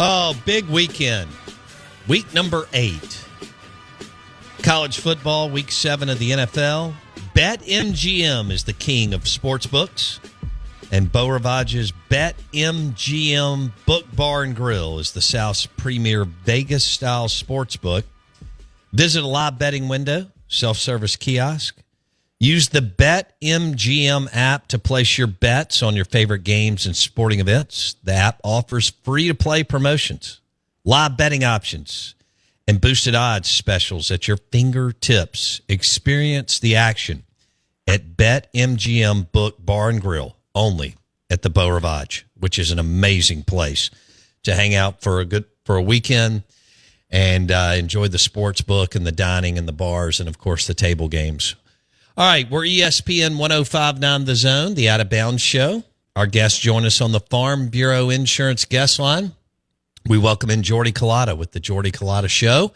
Oh, big weekend. Week number 8. College football, week 7 of the NFL. BetMGM is the king of sports books. And Beau Ravage's BetMGM Book Bar and Grill is the South's premier Vegas-style sports book. Visit a live betting window, self-service kiosk. Use the BetMGM app to place your bets on your favorite games and sporting events. The app offers free-to-play promotions, live betting options, and boosted odds specials at your fingertips. Experience the action at BetMGM Book Bar and Grill, only at the Beau Rivage, which is an amazing place to hang out for a weekend and enjoy the sports book and the dining and the bars and, of course, the table games. All right, we're ESPN 105.9 The Zone, the Out of Bounds Show. Our guests join us on the Farm Bureau Insurance guest line. We welcome in Jordy Culotta with the Jordy Culotta Show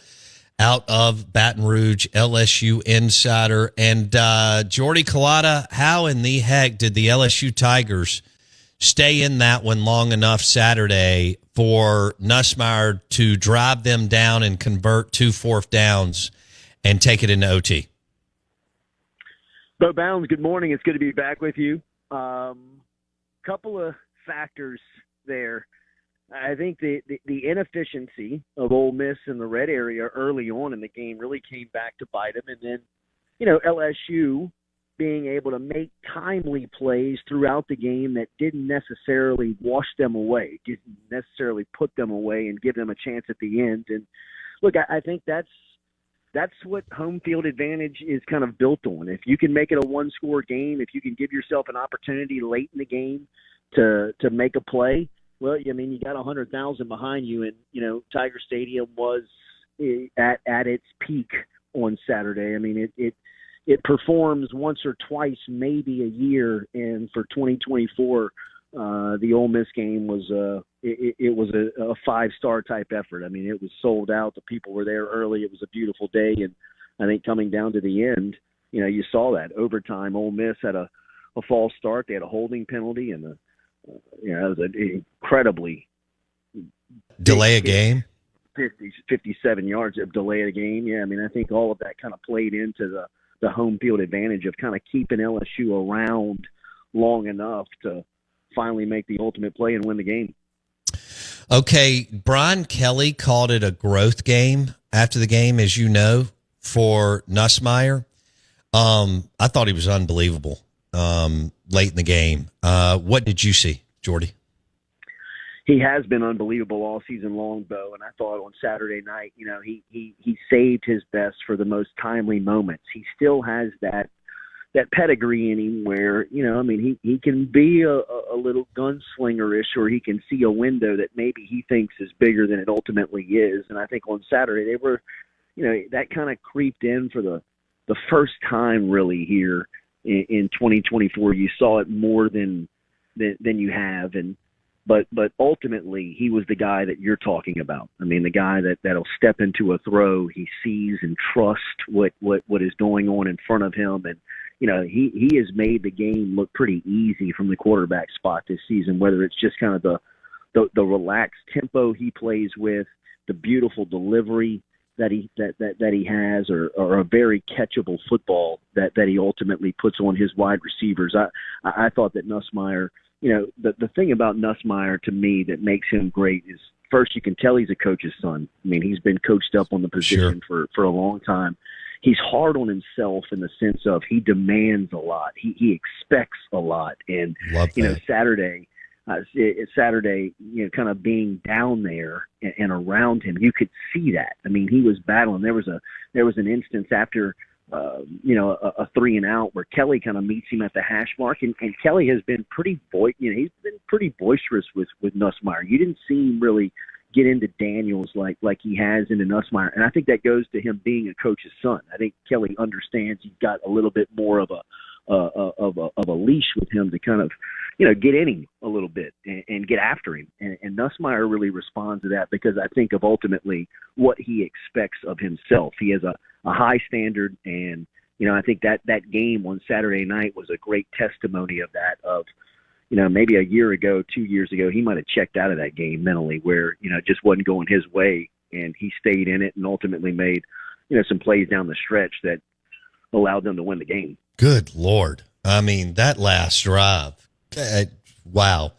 out of Baton Rouge, LSU insider. And Jordy Culotta, how in the heck did the LSU Tigers stay in that one long enough Saturday for Nussmeier to drive them down and convert 2 fourth downs and take it into OT? Bo Bounds, good morning. It's good to be back with you. Couple of factors there. I think the inefficiency of Ole Miss in the red area early on in the game really came back to bite them. And then, LSU being able to make timely plays throughout the game that didn't necessarily wash them away, didn't necessarily put them away and give them a chance at the end. And, look, I think that's what home field advantage is kind of built on. If you can make it a one-score game, if you can give yourself an opportunity late in the game to make a play, well, I mean, you got 100,000 behind you, and Tiger Stadium was at its peak on Saturday. I mean, it performs once or twice, maybe a year, and for 2024, the Ole Miss game was a 5-star type effort. I mean, it was sold out. The people were there early. It was a beautiful day, and I think coming down to the end, you saw that overtime. Ole Miss had a false start. They had a holding penalty, and it was an incredibly delay a game. 57 yards of delay of the game. Yeah, I mean, I think all of that kind of played into the home field advantage of kind of keeping LSU around long enough to finally make the ultimate play and win the game. Okay, Brian Kelly called it a growth game after the game, as you know, for Nussmeier. I thought he was unbelievable late in the game. What did you see, Jordy? He has been unbelievable all season long, Bo, and I thought on Saturday night, he saved his best for the most timely moments. He still has that pedigree in him where, he can be a little gunslingerish, or he can see a window that maybe he thinks is bigger than it ultimately is. And I think on Saturday they were, that kind of creeped in for the first time really here in 2024. You saw it more than you have. But ultimately he was the guy that you're talking about. I mean, the guy that'll step into a throw. He sees and trusts what is going on in front of him. And, he has made the game look pretty easy from the quarterback spot this season, whether it's just kind of the relaxed tempo he plays with, the beautiful delivery that he has, or a very catchable football that he ultimately puts on his wide receivers. I thought that Nussmeier, the thing about Nussmeier to me that makes him great is, first, you can tell he's a coach's son. I mean, he's been coached up on the position for a long time. He's hard on himself in the sense of he demands a lot. He expects a lot. And, Saturday, kind of being down there and around him, you could see that. I mean, he was battling. There was an instance after, a 3-and-out where Kelly kind of meets him at the hash mark, and Kelly has been pretty he's been pretty boisterous with Nussmeier. You didn't see him really get into Daniels like he has into Nussmeier, and I think that goes to him being a coach's son. I think Kelly understands he's got a little bit more of a leash with him to kind of get in him a little bit and get after him. And Nussmeier really responds to that because I think of ultimately what he expects of himself. He has a high standard, and I think that game on Saturday night was a great testimony of that. Of maybe a year ago, 2 years ago, he might have checked out of that game mentally where, it just wasn't going his way, and he stayed in it and ultimately made, some plays down the stretch that allowed them to win the game. Good Lord. I mean, that last drive. Wow.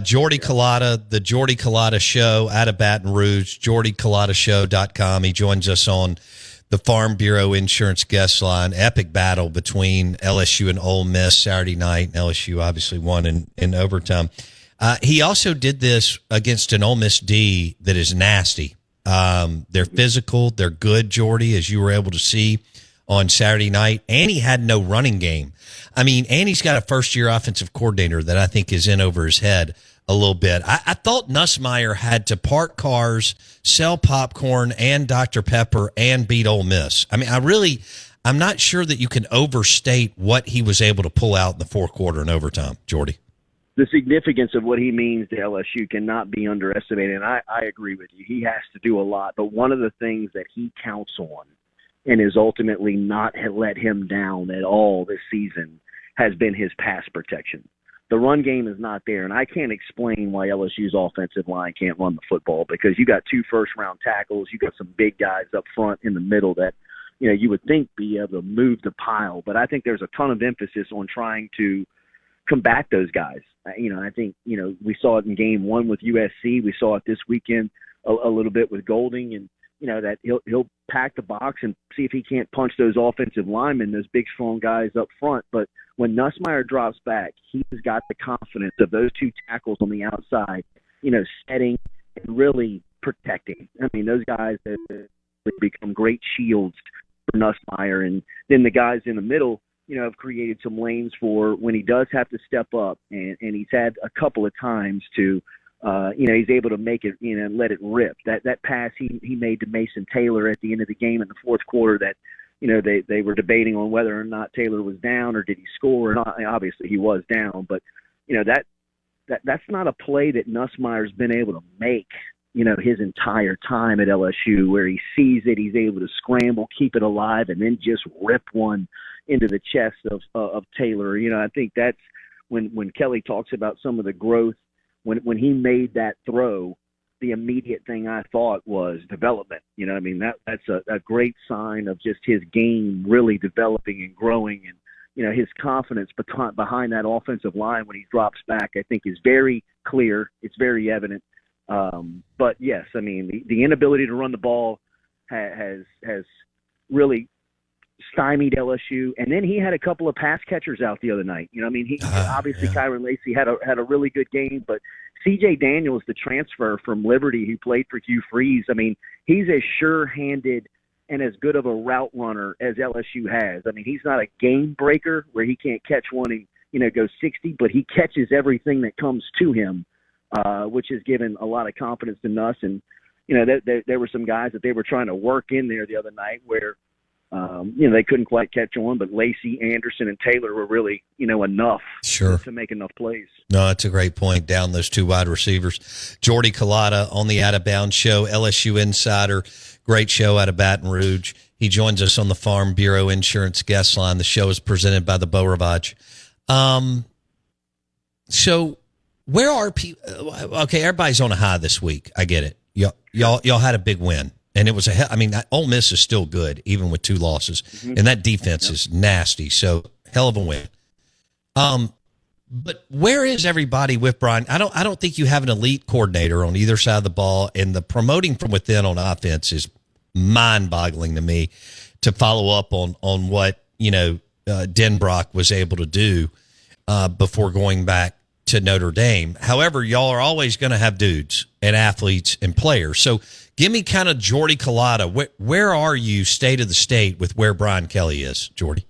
Jordy Culotta, the Jordy Culotta Show out of Baton Rouge, jordyculotta.com. He joins us on the Farm Bureau Insurance guest line. Epic battle between LSU and Ole Miss Saturday night. LSU obviously won in overtime. He also did this against an Ole Miss D that is nasty. They're physical. They're good, Jordy, as you were able to see on Saturday night. And he had no running game. I mean, and he's got a first-year offensive coordinator that I think is in over his head a little bit. I thought Nussmeier had to park cars, sell popcorn and Dr. Pepper, and beat Ole Miss. I mean, I'm not sure that you can overstate what he was able to pull out in the fourth quarter and overtime, Jordy. The significance of what he means to LSU cannot be underestimated, and I agree with you. He has to do a lot, but one of the things that he counts on and has ultimately not let him down at all this season has been his pass protection. The run game is not there, and I can't explain why LSU's offensive line can't run the football because you got 2 first-round tackles, you got some big guys up front in the middle that, you would think be able to move the pile. But I think there's a ton of emphasis on trying to combat those guys. I think, we saw it in game 1 with USC. We saw it this weekend a little bit with Golding, and, that he'll pack the box and see if he can't punch those offensive linemen, those big, strong guys up front. But when Nussmeier drops back, he's got the confidence of those 2 tackles on the outside, setting and really protecting. I mean, those guys have become great shields for Nussmeier. And then the guys in the middle, have created some lanes for when he does have to step up. And he's had a couple of times to, he's able to make it, let it rip. That pass he made to Mason Taylor at the end of the game in the fourth quarter that, they were debating on whether or not Taylor was down or did he score or not. Obviously he was down, but, that's not a play that Nussmeier's been able to make, his entire time at LSU, where he sees it, he's able to scramble, keep it alive, and then just rip one into the chest of Taylor. I think that's when Kelly talks about some of the growth, when he made that throw, the immediate thing I thought was development. That's a great sign of just his game really developing and growing. And, his confidence behind that offensive line when he drops back, I think is very clear. It's very evident. But yes, the inability to run the ball has really stymied LSU. And then he had a couple of pass catchers out the other night. Obviously Kyron Lacy had a really good game, but C.J. Daniels, the transfer from Liberty who played for Hugh Freeze, he's as sure-handed and as good of a route runner as LSU has. He's not a game breaker where he can't catch one and, go 60, but he catches everything that comes to him, which has given a lot of confidence to Nuss. And, there were some guys that they were trying to work in there the other night where, they couldn't quite catch on, but Lacy, Anderson, and Taylor were really, enough to make enough plays. No, that's a great point. Down those 2 wide receivers. Jordy Culotta on the Out of Bounds Show, LSU Insider, great show out of Baton Rouge. He joins us on the Farm Bureau Insurance guest line. The show is presented by the Beau Rivage. So where are people? Okay, everybody's on a high this week. I get it. Y'all had a big win. And it was Ole Miss is still good, even with 2 losses. Mm-hmm. And that defense is nasty. So hell of a win. But where is everybody with Brian? I don't think you have an elite coordinator on either side of the ball. And the promoting from within on offense is mind-boggling to me to follow up on what, Denbrock was able to do before going back to Notre Dame. However, y'all are always going to have dudes and athletes and players. So give me kind of Jordy Culotta. Where are you state of the state with where Brian Kelly is, Jordy?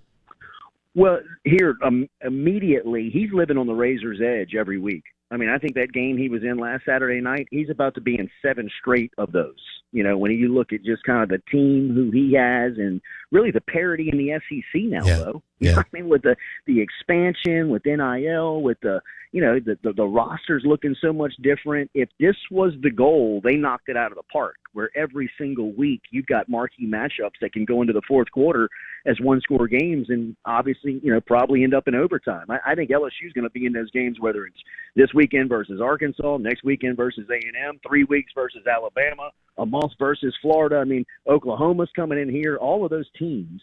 Well, here, immediately, he's living on the razor's edge every week. I think that game he was in last Saturday night, he's about to be in 7 straight of those. When you look at just kind of the team, who he has, and really the parity in the SEC now, though. You know what I mean? With the expansion, with NIL, with the rosters looking so much different. If this was the goal, they knocked it out of the park, where every single week you've got marquee matchups that can go into the fourth quarter as one-score games and obviously, probably end up in overtime. I think LSU is going to be in those games, whether it's this weekend versus Arkansas, next weekend versus A&M, 3 weeks versus Alabama, a month versus Florida. I mean, Oklahoma's coming in here. All of those teams,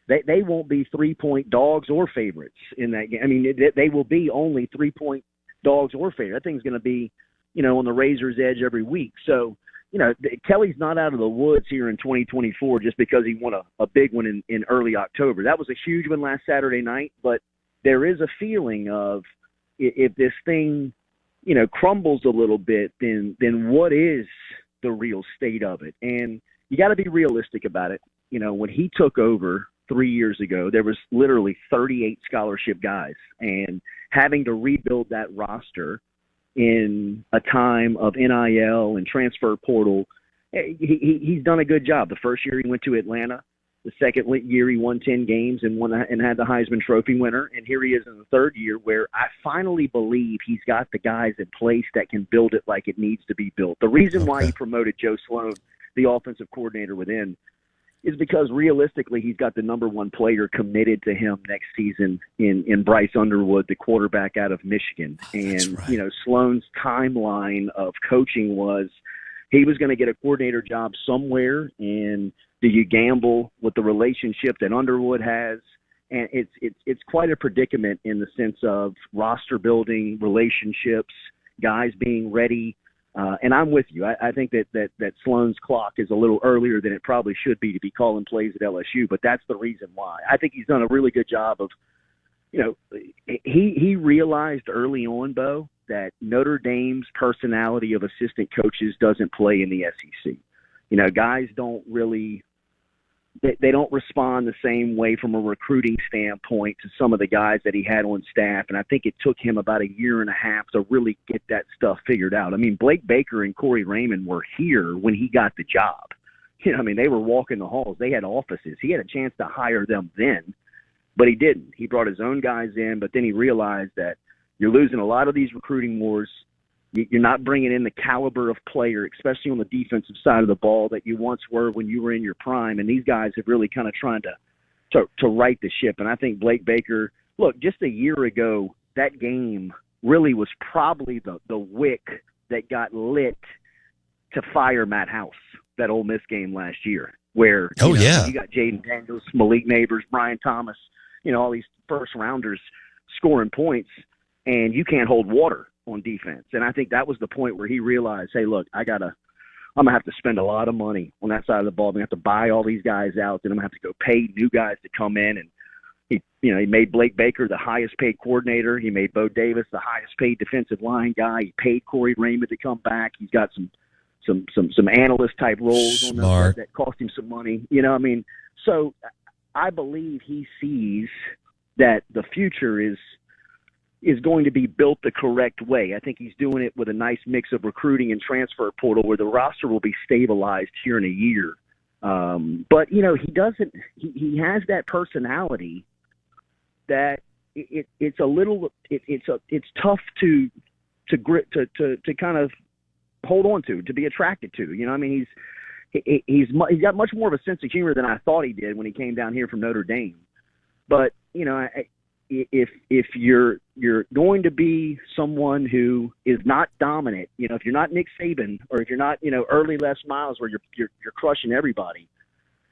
they won't be 3-point dogs or favorites in that game. I mean, they will be only 3-point dogs or favorites. That thing's going to be, on the razor's edge every week. So, Kelly's not out of the woods here in 2024 just because he won a big one in early October. That was a huge one last Saturday night, but there is a feeling of if this thing, crumbles a little bit, then what is the real state of it? And you got to be realistic about it. When he took over 3 years ago, there was literally 38 scholarship guys, and having to rebuild that roster in a time of NIL and transfer portal, he's done a good job. The first year he went to Atlanta. The second year he won 10 games and had the Heisman Trophy winner. And here he is in the third year where I finally believe he's got the guys in place that can build it like it needs to be built. The reason why he promoted Joe Sloan, the offensive coordinator within, is because realistically he's got the number one player committed to him next season in Bryce Underwood, the quarterback out of Michigan. And, Sloan's timeline of coaching was he was going to get a coordinator job somewhere, and do you gamble with the relationship that Underwood has? And it's quite a predicament in the sense of roster building, relationships, guys being ready. And I'm with you. I think that Sloan's clock is a little earlier than it probably should be to be calling plays at LSU, but that's the reason why. I think he's done a really good job of, he realized early on, Bo, that Notre Dame's personality of assistant coaches doesn't play in the SEC. Guys don't really – they don't respond the same way from a recruiting standpoint to some of the guys that he had on staff. And I think it took him about a year and a half to really get that stuff figured out. I mean, Blake Baker and Corey Raymond were here when he got the job. They were walking the halls. They had offices. He had a chance to hire them then, but he didn't. He brought his own guys in, but then he realized that you're losing a lot of these recruiting wars. You're not bringing in the caliber of player, especially on the defensive side of the ball, that you once were when you were in your prime. And these guys have really kind of trying to right the ship. And I think Blake Baker, look, just a year ago, that game really was probably the wick that got lit to fire Matt House, that Ole Miss game last year, where you got Jaden Daniels, Malik Neighbors, Brian Thomas, all these first rounders scoring points, and you can't hold water on defense. And I think that was the point where he realized, hey, look, I'm going to have to spend a lot of money on that side of the ball. I'm going to have to buy all these guys out, and I'm going to have to go pay new guys to come in. And he made Blake Baker the highest paid coordinator. He made Bo Davis the highest paid defensive line guy. He paid Corey Raymond to come back. He's got some analyst type roles on that cost him some money. So I believe he sees that the future is going to be built the correct way. I think he's doing it with a nice mix of recruiting and transfer portal where the roster will be stabilized here in a year. But he doesn't, he has that personality that it's tough to kind of hold on to be attracted to. He's got much more of a sense of humor than I thought he did when he came down here from Notre Dame. But, if you're going to be someone who is not dominant, if you're not Nick Saban, or if you're not, early Les Miles where you're crushing everybody,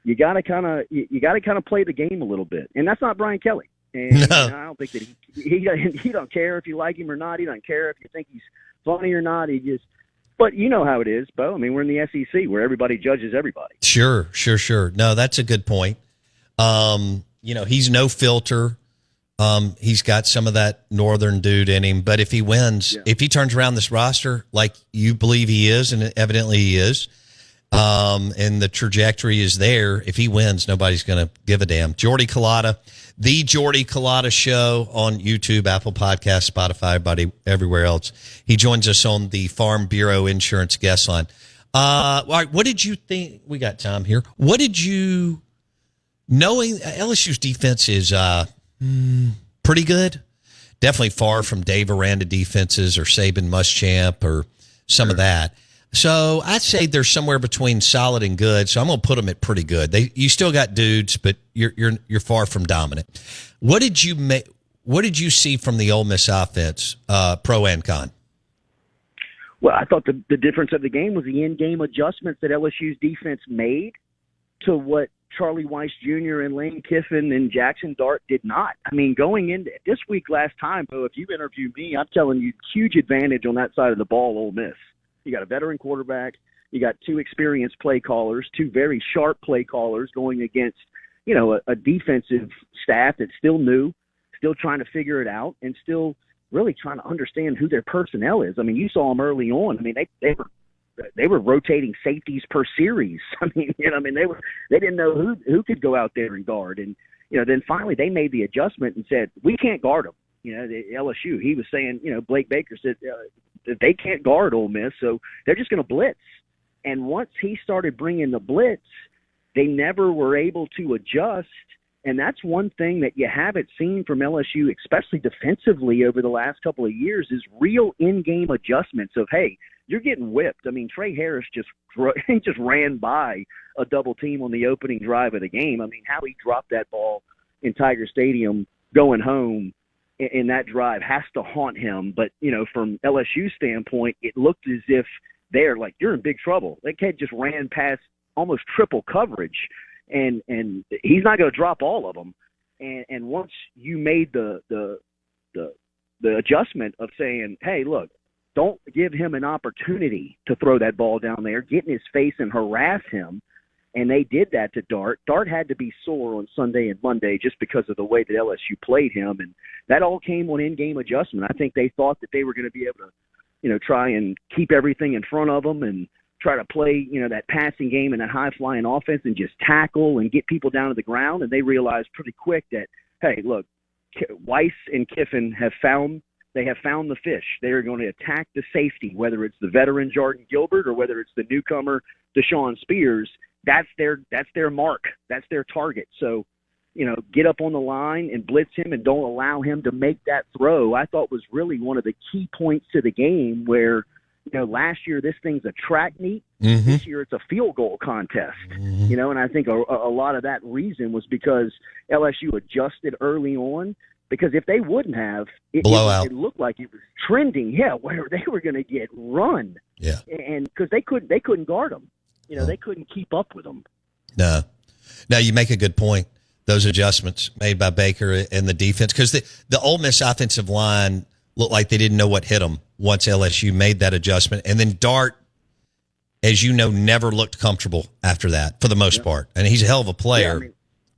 you got to kind of play the game a little bit. And that's not Brian Kelly. And I don't think that he don't care if you like him or not. He doesn't care if you think he's funny or not. But you know how it is, Bo. I mean, we're in the SEC where everybody judges everybody. Sure. No, that's a good point. He's no filter. He's got some of that northern dude in him, but if he wins, if he turns around this roster like you believe he is, and evidently he is, and the trajectory is there, if he wins, nobody's going to give a damn. Jordy Culotta, the Jordy Culotta Show on YouTube, Apple Podcasts, Spotify, everywhere else. He joins us on the Farm Bureau Insurance guest line. All right, what did you think? We got time here. What did you Knowing LSU's defense is pretty good, definitely far from Dave Aranda defenses or Saban Muschamp or some of that. So I'd say they're somewhere between solid and good. So I'm going to put them at pretty good. You still got dudes, but you're far from dominant. What did you see from the Ole Miss offense, pro and con? Well, I thought the difference of the game was the in-game adjustments that LSU's defense made to what Charlie Weiss Jr. and Lane Kiffin and Jackson Dart did not. I mean, going into this week last time, Bo, if you interview me, I'm telling you, huge advantage on that side of the ball, Ole Miss. You got a veteran quarterback. You got two experienced play callers, two very sharp play callers going against, a defensive staff that's still new, still trying to figure it out, and still really trying to understand who their personnel is. I mean, you saw them early on. I mean, they were rotating safeties per series. I mean, they didn't know who could go out there and guard. And, then finally they made the adjustment and said, we can't guard them. The LSU, he was saying, Blake Baker said they can't guard Ole Miss, so they're just going to blitz. And once he started bringing the blitz, they never were able to adjust. And that's one thing that you haven't seen from LSU, especially defensively over the last couple of years, is real in-game adjustments of, hey, you're getting whipped. I mean, Trey Harris just ran by a double team on the opening drive of the game. I mean, how he dropped that ball in Tiger Stadium going home in that drive has to haunt him. But, from LSU's standpoint, it looked as if they're like, you're in big trouble. That kid just ran past almost triple coverage. And he's not going to drop all of them. And once you made the adjustment of saying, hey, look, don't give him an opportunity to throw that ball down there, get in his face and harass him. And they did that to Dart. Dart had to be sore on Sunday and Monday just because of the way that LSU played him. And that all came on in-game adjustment. I think they thought that they were going to be able to, try and keep everything in front of them and try to play, that passing game and that high-flying offense and just tackle and get people down to the ground. And they realized pretty quick that, hey, look, Weiss and Kiffin have found the fish. They are going to attack the safety, whether it's the veteran Jordan Gilbert or whether it's the newcomer Deshaun Spears. That's their mark. That's their target. So, get up on the line and blitz him and don't allow him to make that throw. I thought was really one of the key points to the game where, last year this thing's a track meet. Mm-hmm. This year it's a field goal contest. Mm-hmm. And I think a lot of that reason was because LSU adjusted early on. Because if they wouldn't have, it looked like it was trending. Yeah, where they were going to get run. Yeah, and because they couldn't guard them. They couldn't keep up with them. No, you make a good point. Those adjustments made by Baker and the defense, because the Ole Miss offensive line looked like they didn't know what hit them once LSU made that adjustment, and then Dart, as you know, never looked comfortable after that for the most part, and he's a hell of a player. Yeah,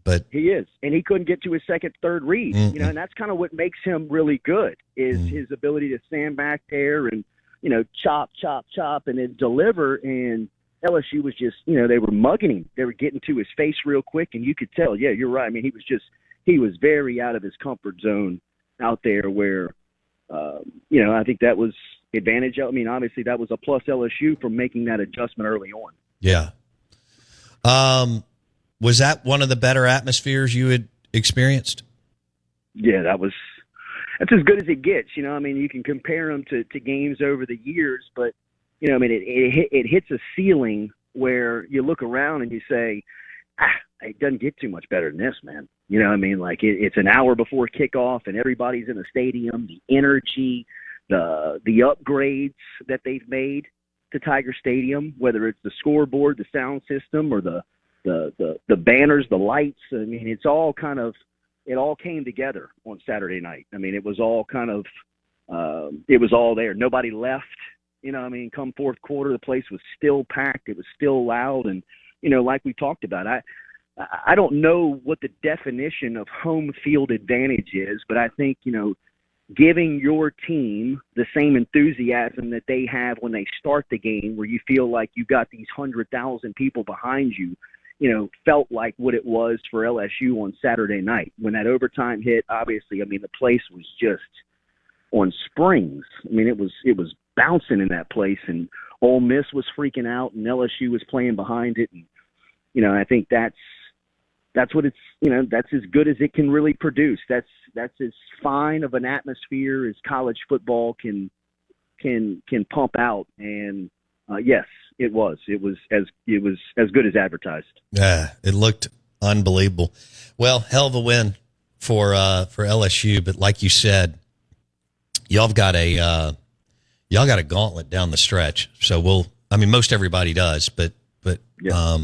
but he is, and he couldn't get to his second, third read. Mm-hmm. And that's kind of what makes him really good is his ability to stand back there and chop, and then deliver. And LSU was just they were mugging him. They were getting to his face real quick, and you could tell. Yeah, you're right. I mean, he was very out of his comfort zone out there. Where I think that was advantage. I mean, obviously that was a plus LSU for making that adjustment early on. Yeah. Was that one of the better atmospheres you had experienced? Yeah, that's as good as it gets. I mean, you can compare them to games over the years, but, it hits a ceiling where you look around and you say, it doesn't get too much better than this, man. It's an hour before kickoff and everybody's in the stadium, the energy, the upgrades that they've made to Tiger Stadium, whether it's the scoreboard, the sound system, or the banners, the lights. I mean, it all came together on Saturday night. I mean, it was all it was all there. Nobody left. Come fourth quarter, the place was still packed. It was still loud. And, like we talked about, I don't know what the definition of home field advantage is, but I think, giving your team the same enthusiasm that they have when they start the game, where you feel like you got these 100,000 people behind you, felt like what it was for LSU on Saturday night. When that overtime hit, obviously, the place was just on springs. I mean, it was bouncing in that place, and Ole Miss was freaking out, and LSU was playing behind it. And, I think that's that's what it's, that's as good as it can really produce. That's as fine of an atmosphere as college football can pump out. And yes, it was as good as advertised. Yeah, it looked unbelievable. Well, hell of a win for LSU, but like you said, y'all got a gauntlet down the stretch. So most everybody does, but Yeah.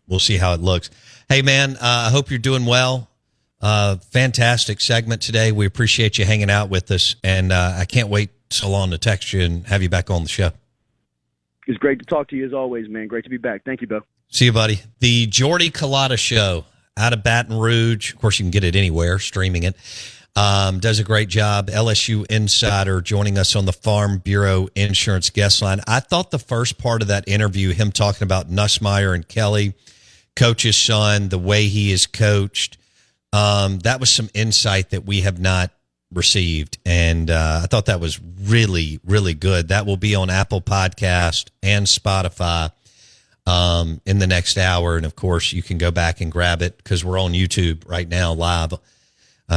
We'll see how it looks. Hey, man, I hope you're doing well. Fantastic segment today. We appreciate you hanging out with us, and I can't wait so long to text you and have you back on the show. It's great to talk to you as always, man. Great to be back. Thank you, Bo. See you, buddy. The Jordy Culotta Show out of Baton Rouge. Of course, you can get it anywhere, streaming it. Does a great job. LSU Insider joining us on the Farm Bureau Insurance guest line. I thought the first part of that interview, him talking about Nussmeier and Kelly, coach's son, the way he is coached, that was some insight that we have not received. And I thought that was really, really good. That will be on Apple Podcast and Spotify in the next hour. And, of course, you can go back and grab it because we're on YouTube right now live.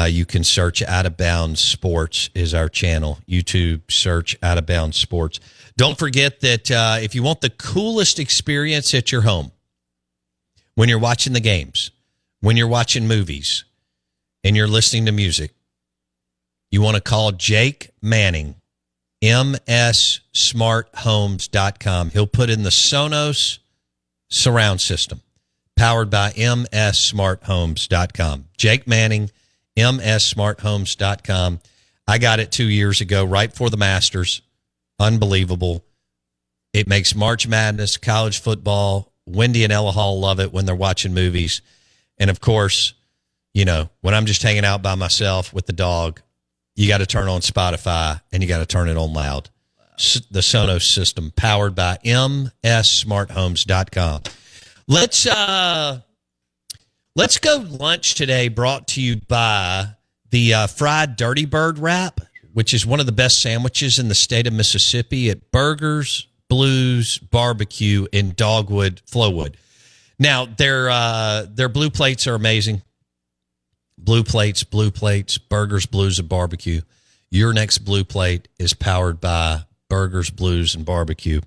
You can search Out of Bounds Sports is our channel. YouTube, search Out of Bounds Sports. Don't forget that if you want the coolest experience at your home, when you're watching the games, when you're watching movies, and you're listening to music, you want to call Jake Manning, mssmarthomes.com. He'll put in the Sonos surround system, powered by mssmarthomes.com. Jake Manning, mssmarthomes.com. I got it 2 years ago, right before the Masters. Unbelievable. It makes March Madness, college football. Wendy and Ella Hall love it when they're watching movies. And, of course, when I'm just hanging out by myself with the dog, you got to turn on Spotify and you got to turn it on loud. The Sonos system, powered by mssmarthomes.com. Let's go lunch today, brought to you by the Fried Dirty Bird Wrap, which is one of the best sandwiches in the state of Mississippi at Burgers, Blues, Barbecue in Dogwood, Flowwood. Now, their blue plates are amazing. Blue plates, Burgers, Blues, and Barbecue. Your next blue plate is powered by Burgers, Blues, and Barbecue.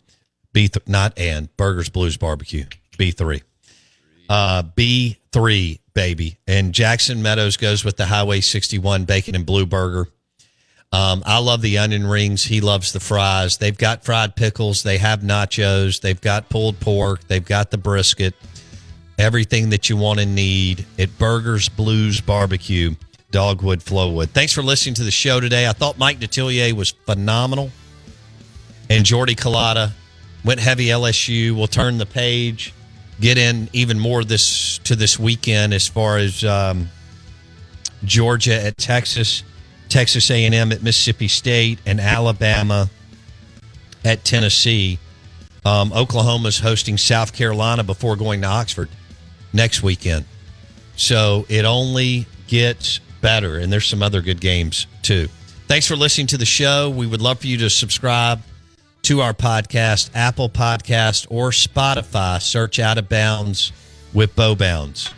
Burgers, Blues, Barbecue. B3. B3, baby. And Jackson Meadows goes with the Highway 61 bacon and blue burger. I love the onion rings. He loves the fries. They've got fried pickles. They have nachos. They've got pulled pork. They've got the brisket. Everything that you want and need at Burgers, Blues, Barbecue, Dogwood, Flowwood. Thanks for listening to the show today. I thought Mike Detillier was phenomenal. And Jordy Culotta went heavy LSU. We'll turn the page, get in even more this weekend as far as Georgia at Texas, Texas A&M at Mississippi State, and Alabama at Tennessee. Oklahoma's hosting South Carolina before going to Oxford next weekend. So it only gets better, and there's some other good games too. Thanks for listening to the show. We would love for you to subscribe to our podcast, Apple Podcast or Spotify. Search Out of Bounds with Bo Bounds.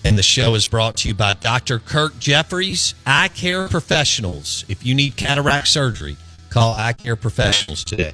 And the show is brought to you by Dr. Kirk Jeffries, Eye Care Professionals. If you need cataract surgery, call Eye Care Professionals today.